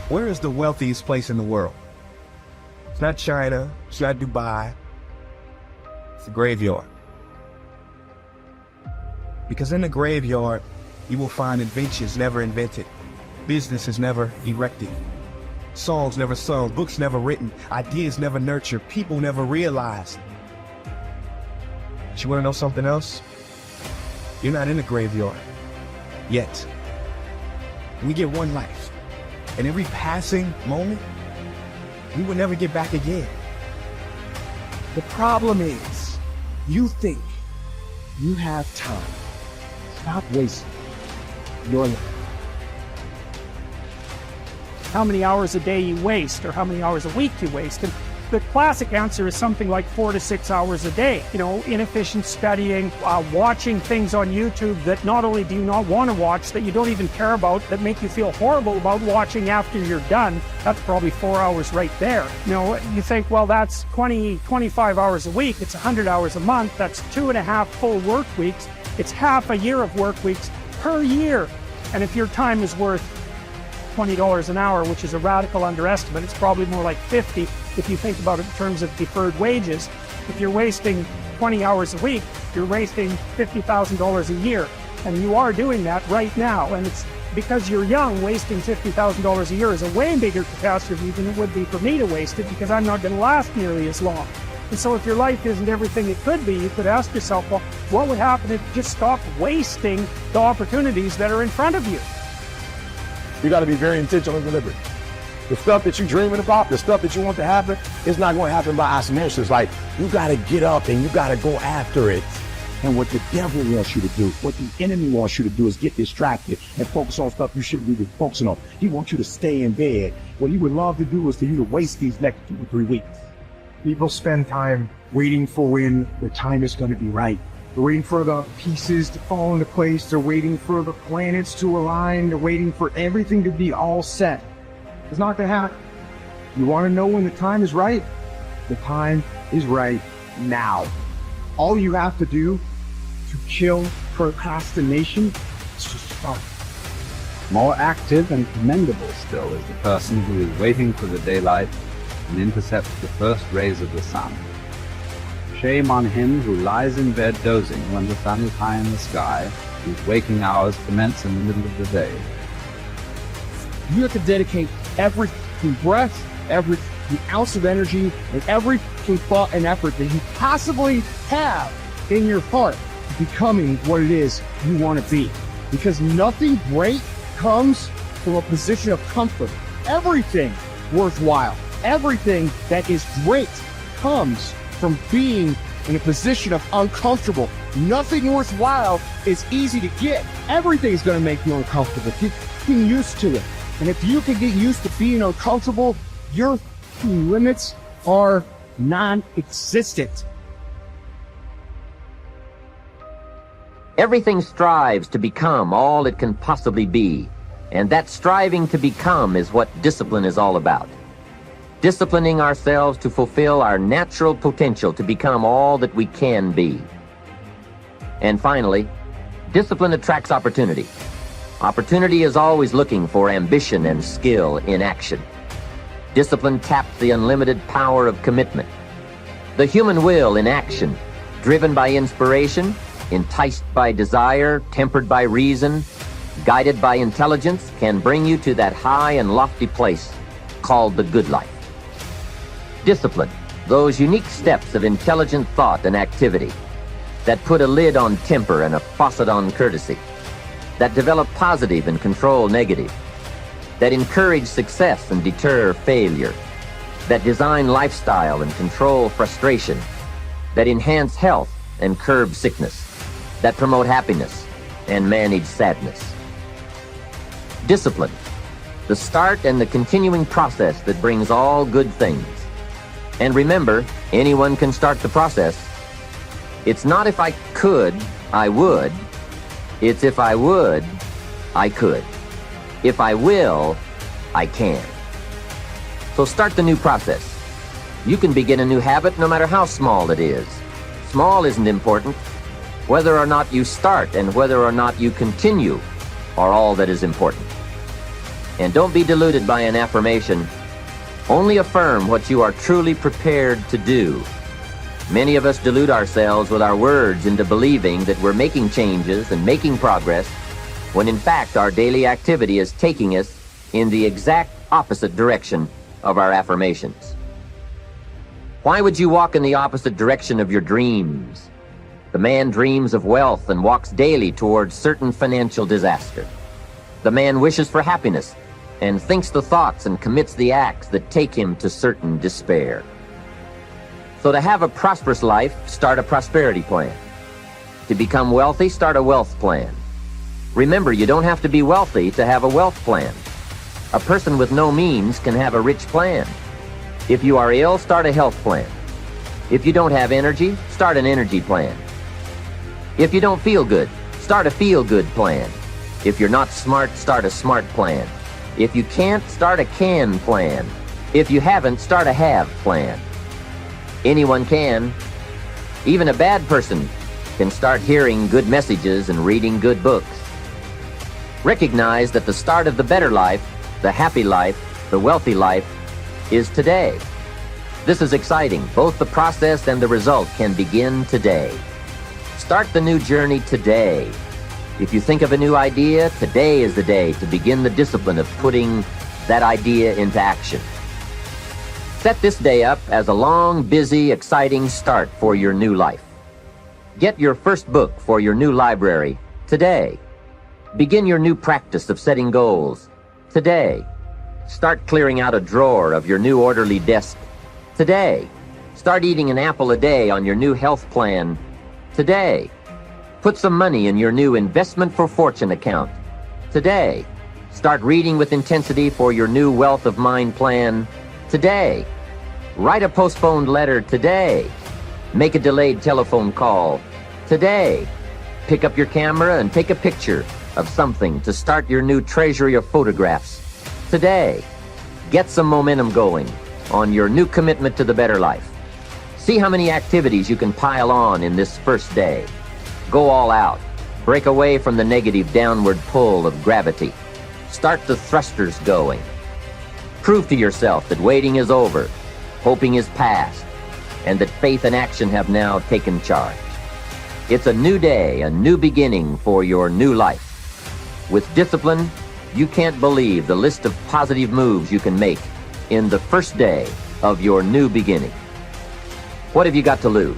Where is the wealthiest place in the world? It's not China, it's not Dubai, it's the graveyard. Because in the graveyard, you will find inventions never invented, businesses never erected, songs never sung, books never written, ideas never nurtured, people never realized. But you want to know something else? You're not in the graveyard yet. We get one life, and every passing moment, we will never get back again. The problem is, you think you have time. Stop wasting your life. How many hours a day you waste, or how many hours a week you waste. And the classic answer is something like 4 to 6 hours a day. You know, inefficient studying, watching things on YouTube that not only do you not want to watch, that you don't even care about, that make you feel horrible about watching after you're done. That's probably 4 hours right there. You know, you think, well, that's 25 hours a week. It's 100 hours a month. That's 2.5 full work weeks. It's half a year of work weeks per year. And if your time is worth $20 an hour, which is a radical underestimate, it's probably more like 50 if you think about it in terms of deferred wages. If you're wasting 20 hours a week, you're wasting $50,000 a year. And you are doing that right now. And it's because you're young, wasting $50,000 a year is a way bigger catastrophe than it would be for me to waste it, because I'm not going to last nearly as long. And so if your life isn't everything it could be, you could ask yourself, well, what would happen if you just stopped wasting the opportunities that are in front of you? You got to be very intentional and deliberate. The stuff that you're dreaming about, the stuff that you want to happen, it's not going to happen by osmosis. Like, you got to get up and you got to go after it. And what the devil wants you to do, what the enemy wants you to do, is get distracted and focus on stuff you shouldn't be focusing on. He wants you to stay in bed. What he would love to do is for you to waste these next 2 or 3 weeks. People spend time waiting for when the time is going to be right. They're waiting for the pieces to fall into place. They're waiting for the planets to align. They're waiting for everything to be all set. It's not going to happen. You want to know when the time is right? The time is right now. All you have to do to kill procrastination is to start. More active and commendable still is the person who is waiting for the daylight and intercepts the first rays of the sun. Shame on him who lies in bed dozing when the sun is high in the sky, whose waking hours commence in the middle of the day. You have to dedicate every breath, every ounce of energy, and every thought and effort that you possibly have in your heart to becoming what it is you want to be. Because nothing great comes from a position of comfort. Everything worthwhile, everything that is great comes from being in a position of uncomfortable. Nothing worthwhile is easy to get. Everything's going to make you uncomfortable. Get used to it. And if you can get used to being uncomfortable, your limits are non-existent. Everything strives to become all it can possibly be, and that striving to become is what discipline is all about. Disciplining ourselves to fulfill our natural potential to become all that we can be. And finally, discipline attracts opportunity. Opportunity is always looking for ambition and skill in action. Discipline taps the unlimited power of commitment. The human will in action, driven by inspiration, enticed by desire, tempered by reason, guided by intelligence, can bring you to that high and lofty place called the good life. Discipline, those unique steps of intelligent thought and activity that put a lid on temper and a faucet on courtesy, that develop positive and control negative, that encourage success and deter failure, that design lifestyle and control frustration, that enhance health and curb sickness, that promote happiness and manage sadness. Discipline, the start and the continuing process that brings all good things. And remember, anyone can start the process. It's not if I could, I would. It's if I would, I could. If I will, I can. So start the new process. You can begin a new habit no matter how small it is. Small isn't important. Whether or not you start and whether or not you continue are all that is important. And don't be deluded by an affirmation. Only affirm what you are truly prepared to do. Many of us delude ourselves with our words into believing that we're making changes and making progress, when in fact our daily activity is taking us in the exact opposite direction of our affirmations. Why would you walk in the opposite direction of your dreams? The man dreams of wealth and walks daily towards certain financial disaster. The man wishes for happiness and thinks the thoughts and commits the acts that take him to certain despair. So to have a prosperous life, start a prosperity plan. To become wealthy, start a wealth plan. Remember, you don't have to be wealthy to have a wealth plan. A person with no means can have a rich plan. If you are ill, start a health plan. If you don't have energy, start an energy plan. If you don't feel good, start a feel-good plan. If you're not smart, start a smart plan. If you can't, start a can plan. If you haven't, start a have plan. Anyone can. Even a bad person can start hearing good messages and reading good books. Recognize that the start of the better life, the happy life, the wealthy life, is today. This is exciting. Both the process and the result can begin today. Start the new journey today. If you think of a new idea, today is the day to begin the discipline of putting that idea into action. Set this day up as a long, busy, exciting start for your new life. Get your first book for your new library today. Begin your new practice of setting goals today. Start clearing out a drawer of your new orderly desk today. Start eating an apple a day on your new health plan today. Put some money in your new investment for fortune account today. Start reading with intensity for your new wealth of mind plan today. Write a postponed letter today. Make a delayed telephone call today. Pick up your camera and take a picture of something to start your new treasury of photographs today. Get some momentum going on your new commitment to the better life. See how many activities you can pile on in this first day. Go all out. Break away from the negative downward pull of gravity. Start the thrusters going. Prove to yourself that waiting is over, hoping is past, and that faith and action have now taken charge. It's a new day, a new beginning for your new life. With discipline, you can't believe the list of positive moves you can make in the first day of your new beginning. What have you got to lose?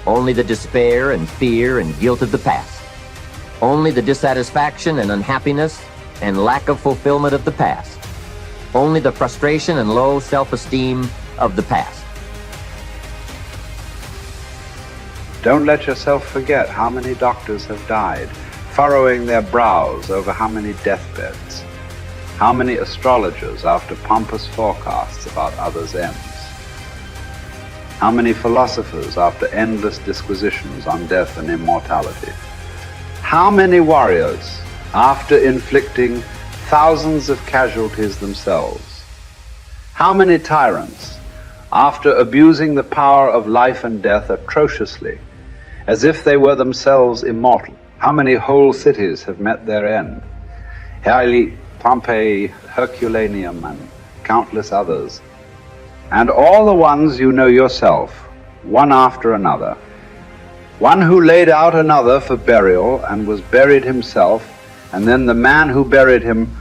Only the despair and fear and guilt of the past. Only the dissatisfaction and unhappiness and lack of fulfillment of the past. Only the frustration and low self-esteem of the past. Don't let yourself forget how many doctors have died, furrowing their brows over how many deathbeds, how many astrologers after pompous forecasts about others' ends, how many philosophers after endless disquisitions on death and immortality, how many warriors after inflicting thousands of casualties themselves, how many tyrants after abusing the power of life and death atrociously, as if they were themselves immortal. How many whole cities have met their end? Haile, Pompeii, Herculaneum, and countless others. And all the ones you know yourself, one after another. One who laid out another for burial and was buried himself, and then the man who buried him,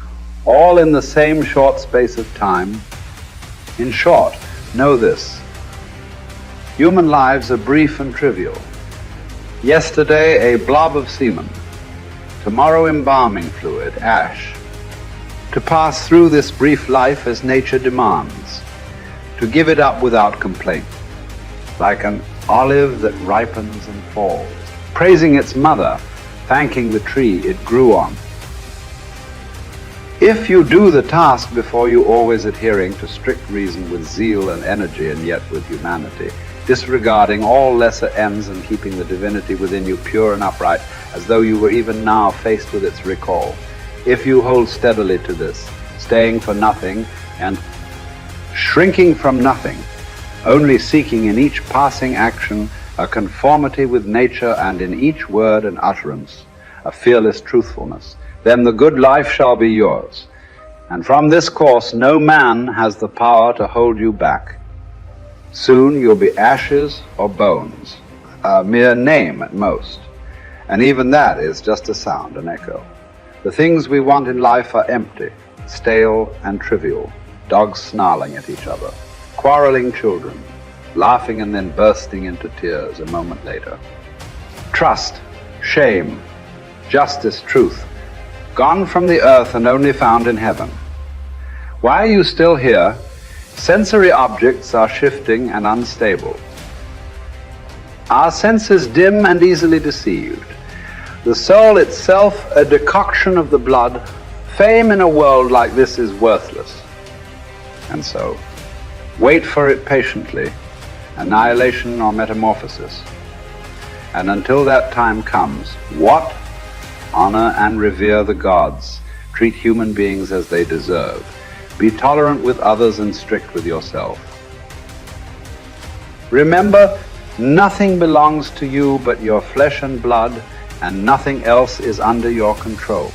all in the same short space of time. In short, know this: human lives are brief and trivial. Yesterday, a blob of semen. Tomorrow, embalming fluid, ash. To pass through this brief life as nature demands. To give it up without complaint. Like an olive that ripens and falls. Praising its mother, thanking the tree it grew on. If you do the task before you, always adhering to strict reason with zeal and energy, and yet with humanity, disregarding all lesser ends and keeping the divinity within you pure and upright, as though you were even now faced with its recall. If you hold steadily to this, staying for nothing and shrinking from nothing, only seeking in each passing action a conformity with nature, and in each word and utterance a fearless truthfulness, then the good life shall be yours. And from this course, no man has the power to hold you back. Soon you'll be ashes or bones, a mere name at most. And even that is just a sound, an echo. The things we want in life are empty, stale and trivial. Dogs snarling at each other, quarreling children, laughing and then bursting into tears a moment later. Trust, shame, justice, truth, gone from the earth and only found in heaven. Why are you still here? Sensory objects are shifting and unstable. Our senses dim and easily deceived. The soul itself, a decoction of the blood. Fame in a world like this is worthless. And so, wait for it patiently, annihilation or metamorphosis. And until that time comes, what? Honor and revere the gods. Treat human beings as they deserve. Be tolerant with others and strict with yourself. Remember, nothing belongs to you but your flesh and blood, and nothing else is under your control.